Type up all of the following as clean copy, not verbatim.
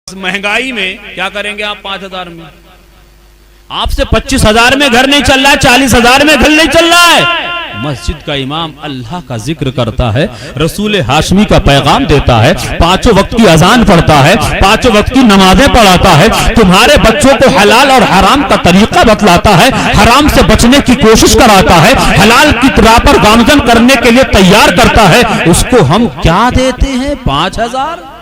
महंगाई में क्या करेंगे आप 5,000 में? आपसे 25,000 में घर नहीं चल रहा है, 40,000 में घर नहीं चल रहा है। मस्जिद का इमाम अल्लाह का जिक्र करता है, रसूल हाशमी का पैगाम देता है, 5 वक्त की अजान पढ़ता है, 5 वक्त की नमाजें पढ़ाता है, तुम्हारे बच्चों को हलाल और हराम का तरीका बतलाता है, हराम से बचने की कोशिश कराता है, हलाल की राह पर गामजन करने के लिए तैयार करता है। उसको हम क्या देते हैं? 5,000।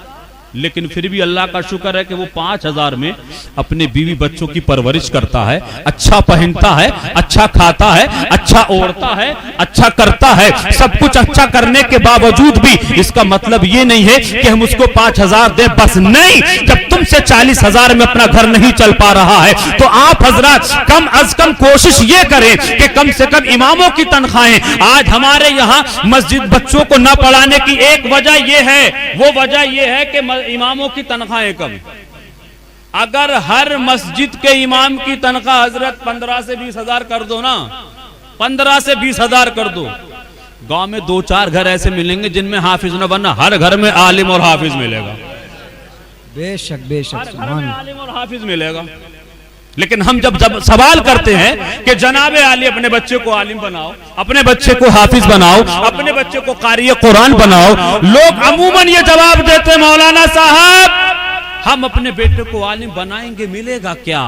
लेकिन फिर भी अल्लाह का शुक्र है कि वो 5,000 में अपने बीवी बच्चों की परवरिश करता है, अच्छा पहनता है, अच्छा खाता है, अच्छा ओढ़ता है, अच्छा करता है। सब कुछ अच्छा करने के बावजूद भी इसका मतलब ये नहीं है कि हम उसको 5,000 दें, बस नहीं। जब तुमसे 40,000 में अपना घर नहीं चल पा रहा है तो आप हजरत कम अज कम कोशिश ये करें कि कम से कम इमामों की तनख्वाहें। आज हमारे यहाँ मस्जिद बच्चों को न पढ़ाने की एक वजह यह है, वो वजह यह है कि इमामों की तनख्वाहें कम। अगर हर मस्जिद के इमाम की तनख्वाह हजरत 15 से 20,000 कर दो ना, 15 से 20,000 कर दो, गांव में 2-4 घर ऐसे मिलेंगे जिनमें हाफिज न बनना, हर घर में आलिम और हाफिज मिलेगा। बेशक बेशक, हर घर में आलिम और हाफिज मिलेगा। लेकिन हम जब सवाल करते हैं कि जनाबे आली अपने बच्चे को आलिम बनाओ, अपने बच्चे को हाफिज बनाओ, अपने बच्चे को कारी कुरान बनाओ, लोग अमूमन ये जवाब देते, मौलाना साहब हम अपने बेटे को आलिम बनाएंगे, मिलेगा क्या?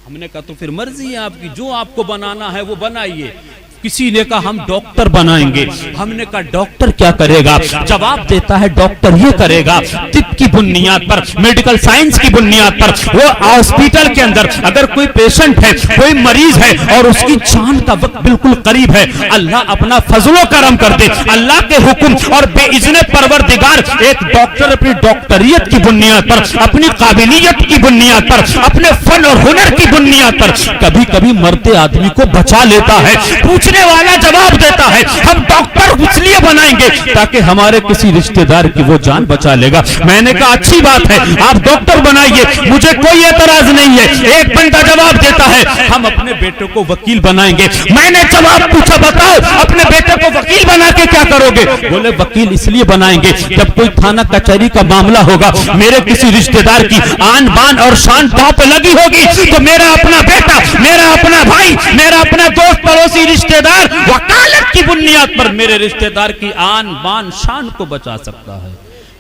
हमने कहा तो फिर मर्जी है आपकी, जो आपको बनाना है वो बनाइए। किसी ने कहा हम डॉक्टर बनाएंगे, हमने कहा डॉक्टर क्या करेगा? जवाब देता है डॉक्टर ये करेगा तिब की बुनियाद पर, मेडिकल साइंस की बुनियाद पर। वो हॉस्पिटल के अंदर अगर कोई पेशेंट है, कोई मरीज है और उसकी जान का वक्त बिल्कुल करीब है, अल्लाह अपना फजलो करम कर दे, अल्लाह के हुक्म और बेइज़्ने परवरदिगार एक डॉक्टर अपनी डॉक्टरियत की बुनियाद पर, अपनी काबिलियत की बुनियाद पर, अपने फन और हुनर की बुनियाद पर कभी कभी मरते आदमी को बचा लेता है। पूछने वाला जवाब देता है हम डॉक्टर इसलिए बनाएंगे ताकि हमारे किसी रिश्तेदार की वो जान बचा लेगा। मैंने कहा अच्छी बात है, आप डॉक्टर बनाइए, मुझे कोई एतराज नहीं है। एक बंदा जवाब देता है हम अपने बेटे को वकील बनाएंगे। मैंने जवाब पूछा बताओ अपने बेटे को वकील बना के क्या करोगे? बोले वकील इसलिए बनाएंगे जब कोई थाना कचहरी का मामला होगा, मेरे किसी रिश्तेदार की आन बान और शान पांव पे लगी होगी तो मेरा अपना बेटा, मेरा अपना भाई, मेरा अपना दोस्त पड़ोसी रिश्तेदार वकालत की बुनियाद पर मेरे रिश्तेदार की आन बान शान को बचा सकता है।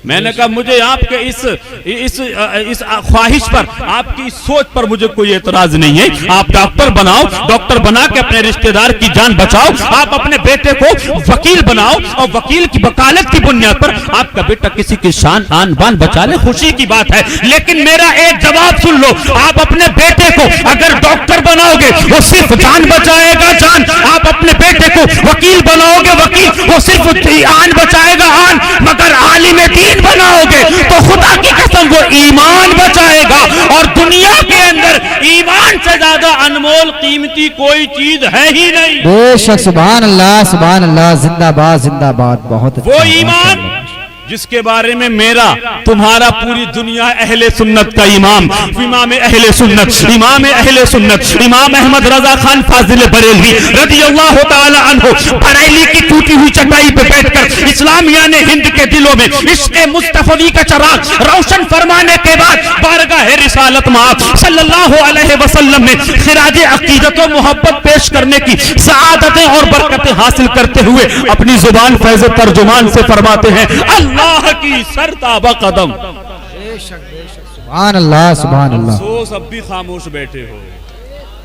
मैंने कहा मुझे आपके इस ख्वाहिश पर, आपकी इस सोच पर मुझे कोई एतराज नहीं है। आप डॉक्टर बनाओ, डॉक्टर बना के अपने रिश्तेदार की जान बचाओ। आप अपने बेटे को वकील बनाओ और वकील की वकालत की बुनियाद पर आपका बेटा किसी की शान आन बान बचा ले, खुशी की बात है। लेकिन मेरा एक जवाब सुन लो, आप अपने बेटे को अगर डॉक्टर बनाओगे वो सिर्फ जान बचाएगा जान, आप अपने बेटे को वकील बनाओगे वकील वो सिर्फ आन बचाएगा आन, मगर आलिम दीन बनाओगे तो खुदा की कसम वो ईमान बचाएगा। और दुनिया के अंदर ईमान से ज्यादा अनमोल कीमती कोई चीज है ही नहीं। बेशक, सुभान अल्लाह सुभान अल्लाह, जिंदाबाद जिंदाबाद। बहुत वो ईमान जिसके बारे में मेरा तुम्हारा पूरी दुनिया अहले सुन्नत का इमाम, इमाम अहले सुन्नत, इमाम अहले सुन्नत, इमाम अहमद रजा खान फाजिल बरेलवी रज़ियल्लाहु ताला अन्हु बरेली की टूटी हुई चटाई पे बैठकर इस्लामिया ने हिंद के दिलों में इश्क़ मुस्तफ़वी का चिराग रोशन फरमाने के बाद बारगाह रिसालत में सल्लल्लाहु अलैहि वसल्लम ने खिराज अकीदत व मोहब्बत पेश करने की सआदतें और बरकतें हासिल करते हुए अपनी जुबान फैज़ तर्जुमान से फरमाते हैं अल्लाह की सरताबा कदम। बेशक बेशक, सुभान अल्लाह सुभान अल्लाह। अफसोस अब भी खामोश बैठे हो।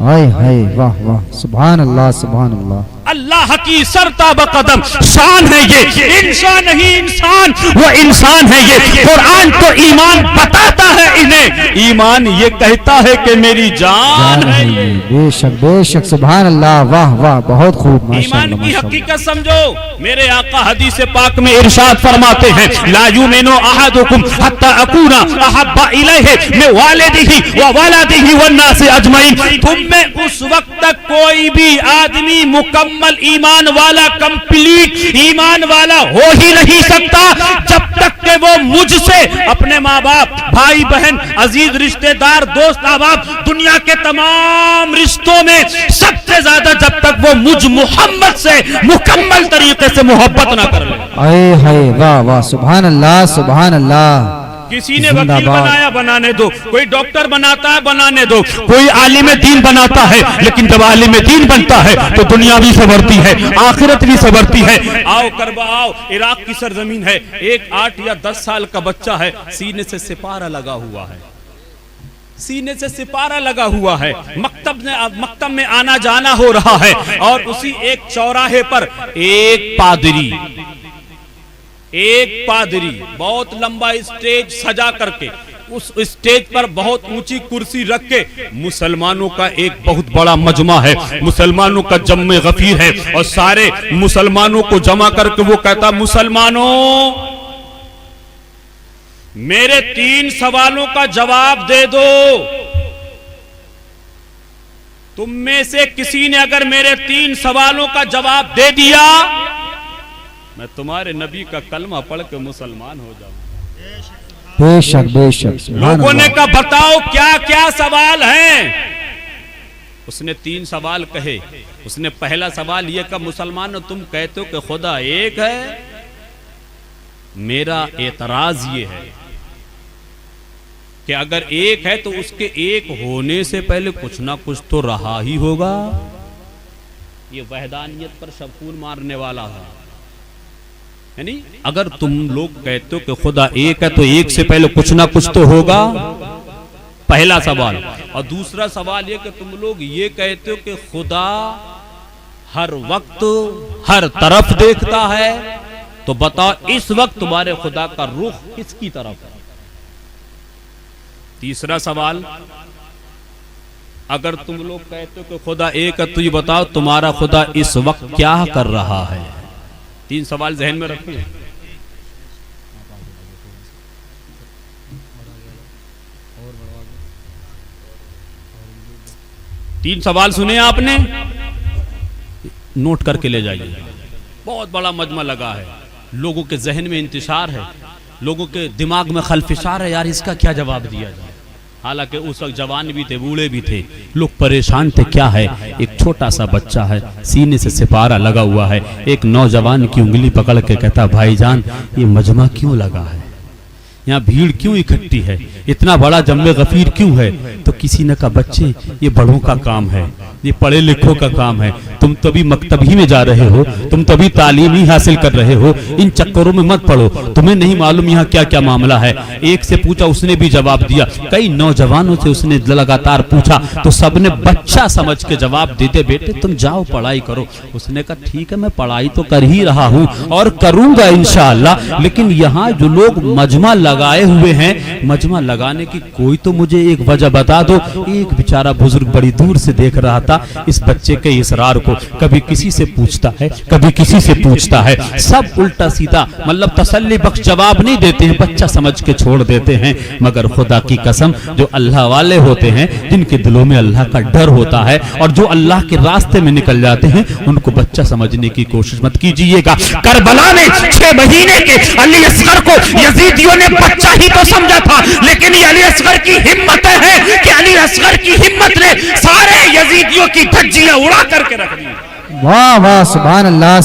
हाय हाय, वाह वाह, सुभान अल्लाह सुभान अल्लाह। अल्लाह की सरताबा कदम शान है ये, इंसान नहीं इंसान, वो इंसान है ये। कुरान तो ईमान बताता है इन्हें, ईमान ये कहता है कि मेरी जान है ये। बेशक बेशक, सुभान अल्लाह, वाह वाह, बहुत खूब। ईमान की हकीकत समझो। मेरे आका हदीस पाक में इरशाद फरमाते हैं ला युमिनु अहदुकुम हत्ता अकूना अहब्बा इलैहि मिन वालिदिही व वलदिही वन नास अजमईन। तुम में उस वक्त तक कोई भी आदमी मुकम्मल ईमान वाला, कंप्लीट ईमान वाला हो ही नहीं सकता जब तक कि वो मुझसे से अपने माँ बाप, भाई बहन, अजीज रिश्तेदार, दोस्त अहबाब, दुनिया के तमाम रिश्तों में सबसे ज्यादा जब तक वो मुझ मोहम्मद से मुकम्मल तरीके से मोहब्बत ना कर ले। आए हाय वाह वाह सुभान अल्लाह सुभान अल्लाह। किसी ने वकील बनाया, बनाने दो। कोई डॉक्टर बनाता है, बनाने दो। कोई आलिम दीन बनाता है, लेकिन जब आलिम दीन बनता है तो दुनिया भी संवरती है, आखिरत भी संवरती है। आओ करबा आओ, इराक की सरजमीन है। एक 8 या 10 साल का बच्चा है, सीने से सिपारा लगा हुआ है, सीने से सिपारा लगा हुआ है। मकतब में आना जाना हो रहा है और उसी एक चौराहे पर एक पादरी बहुत लंबा स्टेज सजा करके, उस स्टेज पर बहुत ऊंची कुर्सी रख के मुसलमानों का एक बहुत बड़ा मजमा है, मुसलमानों का जम्मे गफीर है और सारे मुसलमानों को जमा करके वो कहता, मुसलमानों मेरे 3 सवालों का जवाब दे दो। तुम में से किसी ने अगर मेरे 3 सवालों का जवाब दे दिया, मैं तुम्हारे नबी का कलमा पढ़ के मुसलमान हो जाऊं। बेशक बेशक। लोगों ने कहा बताओ क्या क्या सवाल हैं। उसने 3 सवाल कहे। उसने पहला सवाल यह कहा, मुसलमान तुम कहते हो कि खुदा एक है, मेरा एतराज ये है कि अगर एक है तो उसके एक होने से पहले कुछ ना कुछ तो रहा ही होगा। ये वहदानियत पर शबकून मारने वाला है। यानी अगर तुम लोग कहते हो कि खुदा एक है तो एक से पहले कुछ ना कुछ तो होगा, पहला सवाल। और दूसरा सवाल ये कि तुम लोग ये कहते हो कि खुदा हर वक्त हर तरफ देखता है, तो बताओ इस वक्त तुम्हारे खुदा का रुख किसकी तरफ है। तीसरा सवाल, अगर तुम लोग कहते हो कि खुदा एक है तो ये बताओ तुम्हारा खुदा इस वक्त क्या कर रहा है। 3 सवाल जहन में रखें। तीन सवाल सुने आपने, नोट करके ले जाइए। बहुत बड़ा मजमा लगा है, लोगों के जहन में इंतशार है, लोगों के दिमाग में खलफिशार है, यार इसका क्या जवाब दिया जाए। हालांकि उस वक्त जवान भी थे, बूढ़े भी थे, लोग परेशान थे। क्या है, एक छोटा सा बच्चा है, सीने से सिपारा लगा हुआ है। एक नौजवान की उंगली पकड़ के कहता, भाईजान ये मजमा क्यों लगा है, यहाँ भीड़ क्यों इकट्ठी है, इतना बड़ा जम्मे गफीर क्यों है। तो किसी ने कहा, बच्चे ये बड़ों का काम है, ये पढ़े लिखों का काम है, तुम तो भी मकतब ही में जा रहे हो, तुम तो भी तालीम ही हासिल कर रहे हो, इन चक्करों में मत पड़ो, तुम्हें नहीं मालूम यहाँ क्या क्या मामला है। एक से पूछा, उसने भी जवाब दिया। कई नौजवानों से उसने लगातार पूछा तो सबने बच्चा समझ के जवाब देते, बेटे तुम जाओ पढ़ाई करो। उसने कहा ठीक है, मैं पढ़ाई तो कर ही रहा हूँ और करूंगा इंशाअल्लाह, लेकिन यहाँ जो लोग मजमा लगाए हुए हैं, मजमा लगाने की कोई तो मुझे एक वजह बता दो। एक बेचारा बुजुर्ग बड़ी दूर से देख रहा था इस बच्चे के इसरार को, कभी किसी से पूछता है, कभी किसी से पूछता है, सब उल्टा सीधा मतलब तसल्ली बख्श जवाब नहीं देते हैं, बच्चा समझ के छोड़ देते हैं। मगर खुदा की कसम, जो अल्लाह वाले होते हैं, जिनके दिलों में अल्लाह का डर होता है और जो अल्लाह के रास्ते में निकल जाते हैं, उनको बच्चा समझने की कोशिश मत कीजिएगा। करबला में 6 महीने के अली असगर को यजीदियों ने बच्चा ही तो समझा था, लेकिन ये अली असगर की हिम्मत है कि अली असगर की हिम्मत ने सारे यजीदियों की धज्जियां उड़ा करके रख दी। वाह वाह सुभान अल्लाह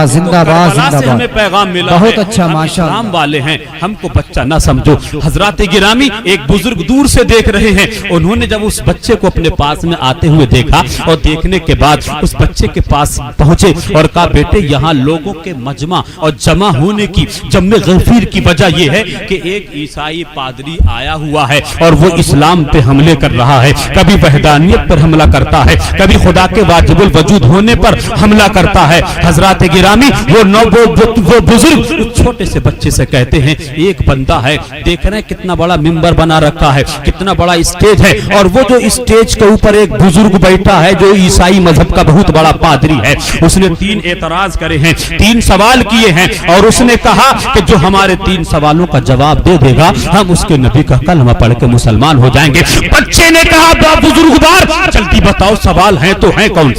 जिंदाबाद जिंदाबाद। हमें पैगाम मिला, बहुत अच्छा माशाअल्लाह। हम वाले हैं, हमको बच्चा ना समझो। हजरात गिरामी, एक बुजुर्ग दूर से देख रहे हैं, उन्होंने जब उस बच्चे को अपने पास में आते हुए देखा और देखने के बाद उस बच्चे के पास पहुंचे और कहा, बेटे यहाँ लोगों के मजमा और जमा होने की, जम्मे गफीर की वजह यह है कि एक ईसाई पादरी आया हुआ है और वो इस्लाम पे हमले कर रहा है, कभी वहदानियत पर हमला करता है, कभी खुदा के वाजिबुल वजूद होने पर हमला करता है। हजरात गिरामी, वो बुजुर्ग छोटे से बच्चे से कहते हैं, एक बंदा है, देख रहे हैं कितना बड़ा मिंबर बना रखा है, कितना बड़ा स्टेज है, और वो जो स्टेज के ऊपर एक बुजुर्ग बैठा है जो ईसाई मजहब का बहुत बड़ा पादरी है। उसने 3 एतराज करे हैं, 3 सवाल किए हैं और उसने कहा कि जो हमारे 3 सवालों का जवाब दे देगा, हम उसके नबी का कलमा पढ़ के मुसलमान हो जाएंगे। बच्चे ने कहा, बुजुर्गवार जल्दी बताओ सवाल हैं तो हैं कौन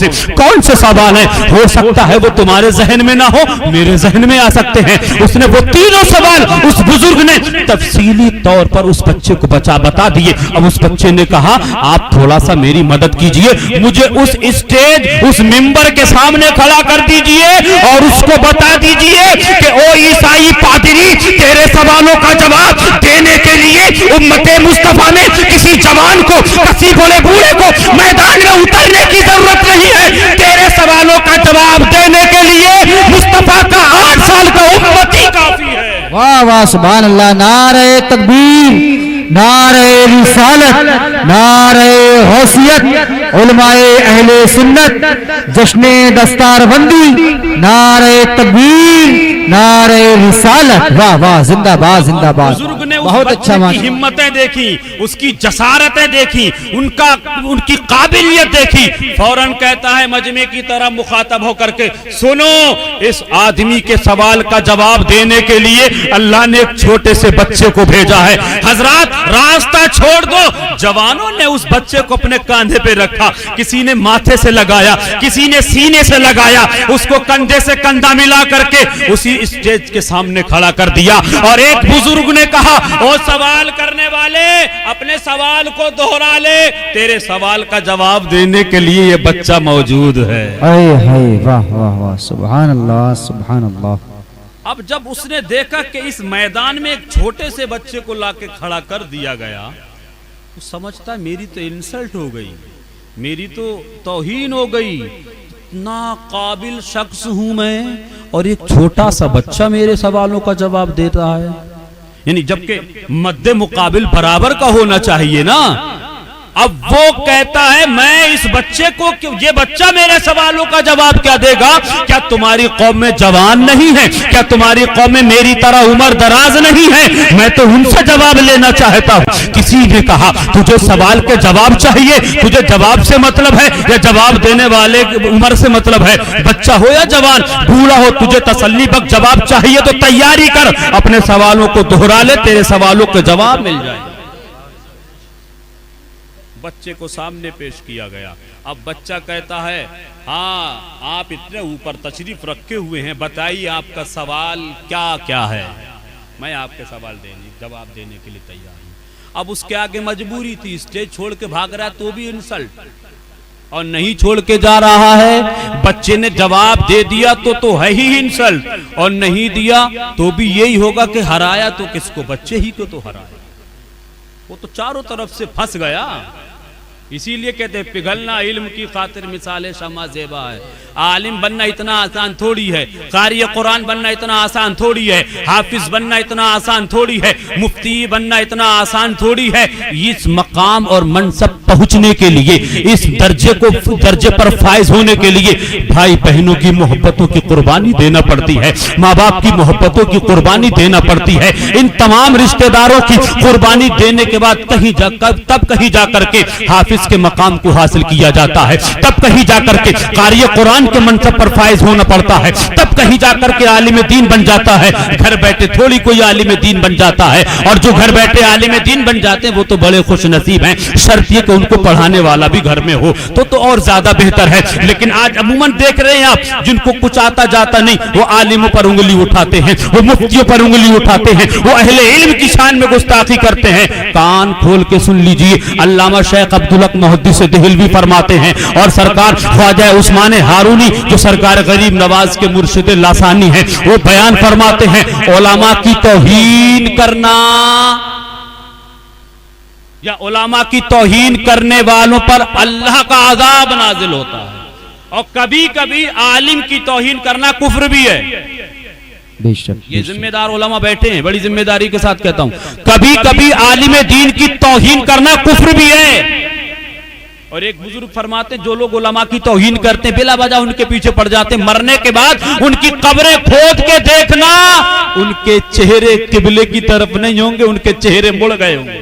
से सवाल सवाल हैं, हो सकता है वो तुम्हारे जहन में ना हो, मेरे जहन में आ सकते हैं। उसने वो तीनों सवाल उस बुजुर्ग ने तफसीली तौर पर उस बच्चे को बता दिए। अब उस बच्चे ने कहा आप थोड़ा सा मेरी मदद कीजिए, मुझे उस स्टेज, उस मिंबर के सामने खड़ा कर दीजिए और उसको बता दीजिए कि ओ ईसाई पादरी, तेरे सवालों का जवाब देने के लिए उम्मते मुस्तफा में किसी जवान को, किसी बड़े बूढ़े को मैदान में उतरने की जरूरत नहीं है। तेरे सवालों का जवाब देने के लिए मुस्तफा का 8 साल का उम्मती काफी है। वाह वाह सुभान अल्लाह। नारे तकबीर, नारे रिसालत, नारे गौसियत, उलमाए अहले सुन्नत, जश्ने दस्तारबंदी, नारे तकबीर, नारे रिसालत। वाह वाह, जिंदाबाद जिंदाबाद। बुजुर्ग ने बहुत अच्छा की हिम्मतें देखी, उसकी जसारतें देखी, उनकी काबिलियत देखी। फौरन कहता है मजमे की तरह मुखातब होकर के, सुनो, इस आदमी के सवाल का जवाब देने के लिए अल्लाह ने एक छोटे से बच्चे को भेजा है। हजरात, रास्ता छोड़ दो। जवानों ने उस बच्चे को अपने कांधे पे रखा, किसी ने माथे से लगाया, किसी ने सीने से लगाया, उसको कंधे से कंधा मिला करके उसी स्टेज के सामने खड़ा कर दिया। और एक बुजुर्ग ने कहा, ओ सवाल करने वाले, अपने सवाल को दोहरा ले, तेरे सवाल का जवाब देने के लिए ये बच्चा मौजूद है। वाह वाह वाह, सुभान अल्लाह सुभान अल्लाह। अब जब उसने देखा कि इस मैदान में एक छोटे से बच्चे को लाके खड़ा कर दिया गया, तो समझता मेरी तो इंसल्ट हो गई, मेरी तो तौहीन हो गई, इतना काबिल शख्स हूं मैं और एक छोटा सा बच्चा मेरे सवालों का जवाब देता है। यानी जबकि मद्दे मुकाबिल बराबर का होना चाहिए ना। अब वो कहता है मैं इस बच्चे को, ये बच्चा मेरे सवालों का जवाब क्या देगा? क्या तुम्हारी कौम में जवान नहीं है? क्या तुम्हारी कौम में मेरी तरह उम्र दराज नहीं है? मैं तो उनसे जवाब लेना चाहता हूं। किसी ने कहा तुझे सवाल के जवाब चाहिए, तुझे जवाब से मतलब है या जवाब देने वाले उम्र से मतलब है? बच्चा हो या जवान, बूढ़ा हो, तुझे तसल्ली बख्श जवाब चाहिए तो तैयारी कर, अपने सवालों को दोहरा ले, तेरे सवालों के जवाब मिल जाए। बच्चे को सामने पेश किया गया। अब बच्चा कहता है, हाँ आप इतने ऊपर तशरीफ रखे हुए हैं, बताइए आपका सवाल क्या क्या है? मैं आपके सवाल जवाब देने के लिए तैयार हूं। अब उसके आगे मजबूरी थी, स्टेज छोड़ के भाग रहा तो भी इंसल्ट, और नहीं छोड़ के जा रहा है। बच्चे ने जवाब दे दिया तो है ही इंसल्ट, और नहीं दिया तो भी यही होगा कि हराया तो किसको? बच्चे ही को तो हराया। वो तो चारों तरफ से फंस गया। इसीलिए कहते हैं पिघलना इल्म की खातिर मिसाले शमा ज़ेबा है। आलिम बनना इतना आसान थोड़ी है, कारी कुरान बनना इतना आसान थोड़ी है, हाफिज बनना इतना आसान थोड़ी है, मुफ्ती बनना इतना आसान थोड़ी है। इस मकाम और मनसब पहुंचने के लिए, इस दर्जे पर फायज होने के लिए भाई बहनों की मोहब्बतों की कुर्बानी देना पड़ती है, माँ बाप की मोहब्बतों की कुर्बानी देना पड़ती है। इन तमाम रिश्तेदारों की कुर्बानी देने के बाद तब कहीं जाकर के हाफिज के मकाम को हासिल किया जाता है, तब कहीं जाकर के कारी कुरान के मनसब पर फायज होना पड़ता है, तब कहीं जाकर के आलिम दीन बन जाता है। घर बैठे थोड़ी कोई आलिम दीन बन जाता है, और जो घर बैठे आलिम दीन बन जाते हैं वो तो बड़े खुश नसीब हैं। शर्त ये कि उनको पढ़ाने वाला भी घर में हो तो और ज्यादा बेहतर है। लेकिन आज अमूमन देख रहे हैं आप, जिनको कुछ आता जाता नहीं वो आलिमों पर उंगली उठाते हैं, वो मुफ्तियों पर उंगली उठाते हैं, वो अहले इल्म की शान में गुस्ताखी करते हैं। कान खोल के सुन लीजिए, अल्लामा शेख अब्दुल हक मुहद्दिस देहलवी फरमाते हैं, और सरकार ख्वाजा उस्मान हारूनी जो सरकार गरीब नवाज के मुर्शिद लासानी है, वो बयान फरमाते हैं, उलमा की तौहीन करना या उलमा की तौहीन करने वालों पर अल्लाह का अज़ाब नाजिल होता है, और कभी कभी आलिम की तौहीन करना कुफ्र भी है। ये जिम्मेदार उलमा बैठे हैं, बड़ी जिम्मेदारी के साथ कहता हूं, कभी कभी आलिम दीन की तौहीन करना कुफ्र भी है। और एक बुजुर्ग फरमाते हैं, जो लोग उलमा की तौहीन करते हैं बिला वजह उनके पीछे पड़ जाते हैं, मरने के बाद उनकी कब्रें खोद के देखना, उनके चेहरे किबले की तरफ नहीं होंगे, उनके चेहरे मुड़ गए होंगे।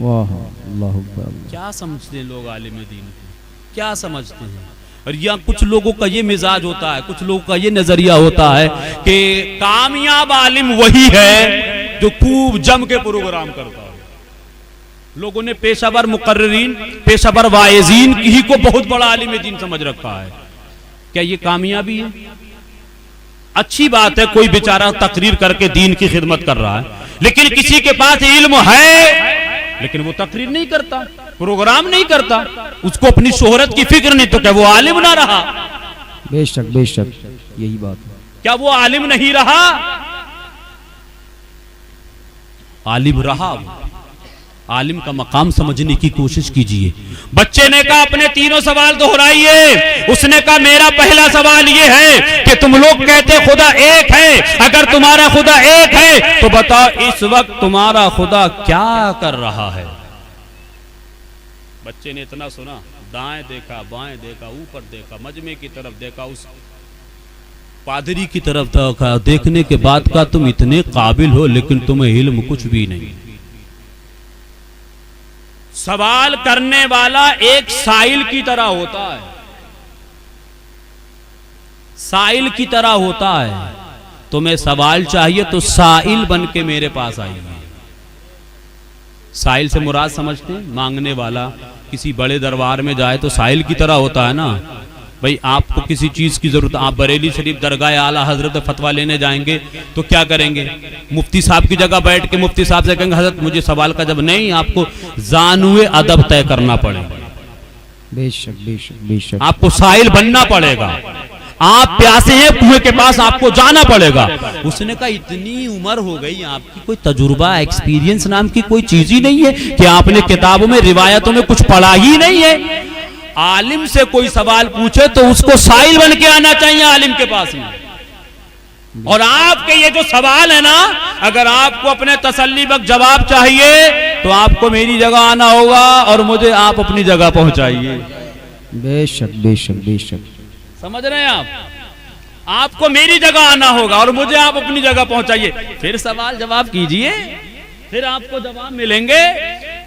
वाह अल्लाह अकबर। क्या समझते हैं लोग आलिम दीन को, क्या समझते हैं? और यहाँ कुछ लोगों का ये मिजाज होता है, कुछ लोगों का ये नजरिया होता है कि कामयाब आलिम वही है जो खूब जम के प्रोग्राम करता है। लोगों ने पेशावर मुकर्रिरीन, पेशावर वाइजीन ही को बहुत बड़ा आलिम दीन समझ रखा है। क्या ये कामयाबी है? अच्छी बात है कोई बेचारा तकरीर करके दीन की खिदमत कर रहा है, लेकिन किसी के पास इल्म है लेकिन वो तकरीर नहीं करता, प्रोग्राम नहीं करता, उसको अपनी शोहरत की फिक्र नहीं, तो क्या वो आलिम ना रहा? बेशक बेशक यही बात है। क्या वो आलिम नहीं रहा? आलिम रहा। आलिम का मकाम समझने की कोशिश कीजिए। बच्चे ने कहा अपने तीनों सवाल दोहराइए। उसने कहा मेरा पहला सवाल ये है कि तुम लोग कहते खुदा एक है, अगर तुम्हारा खुदा एक है तो बताओ इस वक्त तुम्हारा खुदा क्या कर रहा है? बच्चे ने इतना सुना, दाएं देखा, बाएं देखा, ऊपर देखा, मजमे की तरफ देखा, उस पादरी की तरफ देखा, देखने के बाद का तुम इतने काबिल हो लेकिन तुम्हें इल्म कुछ भी नहीं। सवाल करने वाला एक साइल की तरह होता है, साइल की तरह होता है। तुम्हें सवाल चाहिए तो साइल बन के मेरे पास आइए। साइल से मुराद समझते हैं? मांगने वाला। किसी बड़े दरबार में जाए तो साइल की तरह होता है ना। भाई आपको किसी चीज की जरूरत, आप बरेली शरीफ दरगाह आला हजरत फतवा लेने जाएंगे तो क्या करेंगे? मुफ्ती साहब की जगह बैठ के मुफ्ती साहब से कहेंगे हजरत मुझे सवाल का जब नहीं, आपको जानुए अदब तय करना पड़ेगा। बेशक बेशक बेशक आपको साइल बनना पड़ेगा। आप प्यासे हैं कुएं के पास, आपको जाना पड़ेगा। उसने कहा इतनी उम्र हो गई, आपकी कोई तजुर्बा एक्सपीरियंस नाम की कोई चीज ही नहीं है कि आपने किताबों में रिवायतों में कुछ पढ़ा ही नहीं है? आलिम से कोई सवाल पूछे तो उसको साइल बन के आना चाहिए आलिम के पास में। और आपके ये जो सवाल है ना, अगर आपको अपने तसल्ली बख्श जवाब चाहिए तो आपको मेरी जगह आना होगा और मुझे आप अपनी जगह पहुंचाइए। बेशक बेशक बेशक समझ रहे हैं आप? आपको मेरी जगह आना होगा और मुझे आप अपनी जगह पहुंचाइए, फिर सवाल जवाब कीजिए, फिर आपको जवाब मिलेंगे।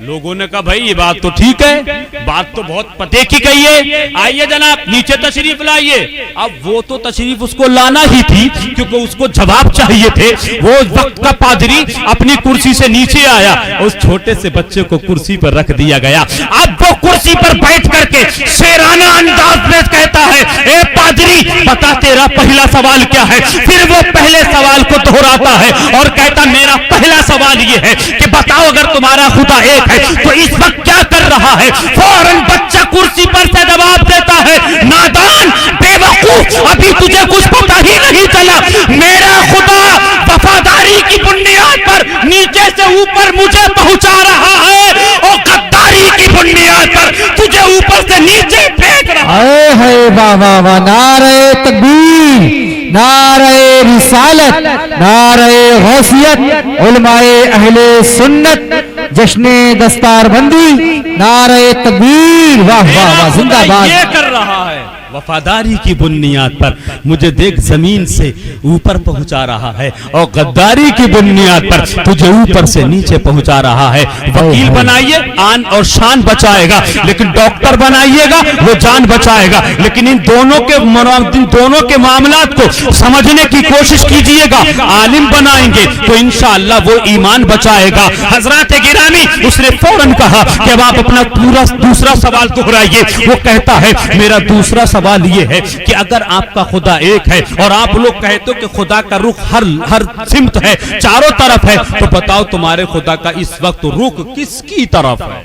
लोगों ने कहा भाई ये बात तो ठीक है, बात तो बहुत पते की कही है, आइए जनाब नीचे तशरीफ लाइए। अब वो तो तशरीफ उसको लाना ही थी क्योंकि उसको जवाब चाहिए थे। वो वक्त का पादरी अपनी कुर्सी से नीचे आया, उस छोटे से बच्चे को कुर्सी पर रख दिया गया। अब वो कुर्सी पर बैठ करके शेराना अंदाज में कहता है, ए पादरी बता तेरा पहला सवाल क्या है? फिर वो पहले सवाल को दोहराता है और कहता मेरा पहला सवाल ये है कि बताओ अगर तुम्हारा खुदा एक है तो इस वक्त क्या कर रहा है? फौरन बच्चा कुर्सी पर से जवाब देता है, नादान बेवकूफ, अभी तुझे कुछ पता ही नहीं चला। मेरा खुदा वफादारी की बुनियाद पर नीचे से ऊपर मुझे पहुंचा रहा है और गद्दारी की बुनियाद पर तुझे ऊपर से नीचे फेंक रहा है। हाय वाह वाह वाह, नारे तकबीर, नारे रिसालत, नारे गौसियत, उलमाए अहले सुन्नत, जश्ने दस्तारबंदी, नारे तकबीर, वाह वाह वाह, जिंदाबाद। ये कर रहा है वफादारी की बुनियाद पर मुझे देख जमीन से ऊपर पहुंचा रहा है और गद्दारी की बुनियाद पर तुझे ऊपर से नीचे पहुंचा रहा है। वकील बनाइए आन और शान बचाएगा, लेकिन डॉक्टर बनाइएगा वो जान बचाएगा। लेकिन इन दोनों के मामलात को समझने की कोशिश कीजिएगा। आलिम बनाएंगे तो इंशाअल्लाह वो ईमान बचाएगा। हजरत गिरामी उसने फौरन कहा कि अब आप अपना पूरा दूसरा सवाल दोहराइए। वो कहता है मेरा दूसरा सवाल ये है कि अगर आपका खुदा एक है और आप लोग कहते हो कि खुदा का रुख हर सिमत है, चारों तरफ है, तो बताओ तुम्हारे खुदा का इस वक्त रुख किसकी तरफ है?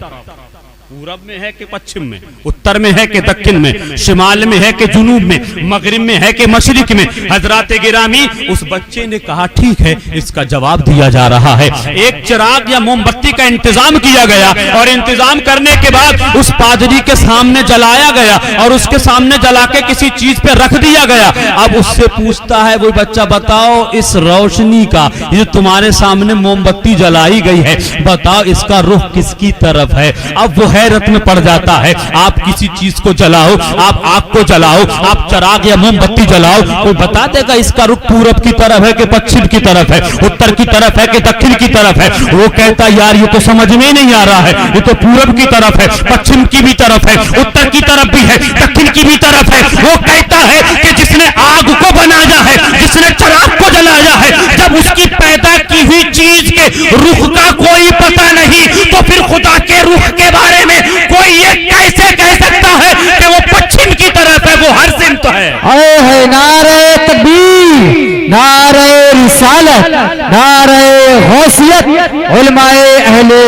पूरब में है कि पश्चिम में, उत्तर में है कि दक्षिण में, शिमाल में है कि जुनूब में, मगरिब में है कि मशरिक में? हजरत गिरामी उस बच्चे ने कहा ठीक है, इसका जवाब दिया जा रहा है। एक चिराग या मोमबत्ती का इंतजाम किया गया और इंतजाम करने के बाद उस पादरी के सामने जलाया गया और उसके सामने जला के किसी चीज पे रख दिया गया। अब उससे पूछता है वो बच्चा, बताओ इस रोशनी का, ये तुम्हारे सामने मोमबत्ती जलाई गई है, बताओ इसका रुख किसकी तरफ है? अब वो हैरत में पड़ जाता है। आप किसी चीज को जलाओ, आप आग को जलाओ, आप चिराग या मोमबत्ती जलाओ, कोई बता देगा इसका रुख पूरब की तरफ है कि पश्चिम की तरफ है, उत्तर की तरफ है कि दक्षिण की तरफ है? वो कहता यार ये तो समझ में नहीं आ रहा है, ये तो पूरब की तरफ है, पश्चिम की भी तरफ है, उत्तर की तरफ भी है, दक्षिण की भी तरफ है। वो कहता है कि जिसने आग को बनाया है, जिसने चिराग को जलाया है, जब उसकी पैदा की हुई चीज के रुख का कोई पता नहीं तो फिर खुदा के रुख के बारे में कोई ये कैसे कह सकता है कि वो पश्चिम की तरफ है, वो हर सिमत है? आए है नारे तकबीर, नारे रिसालत, नारे गौसियत, उलमाए अहले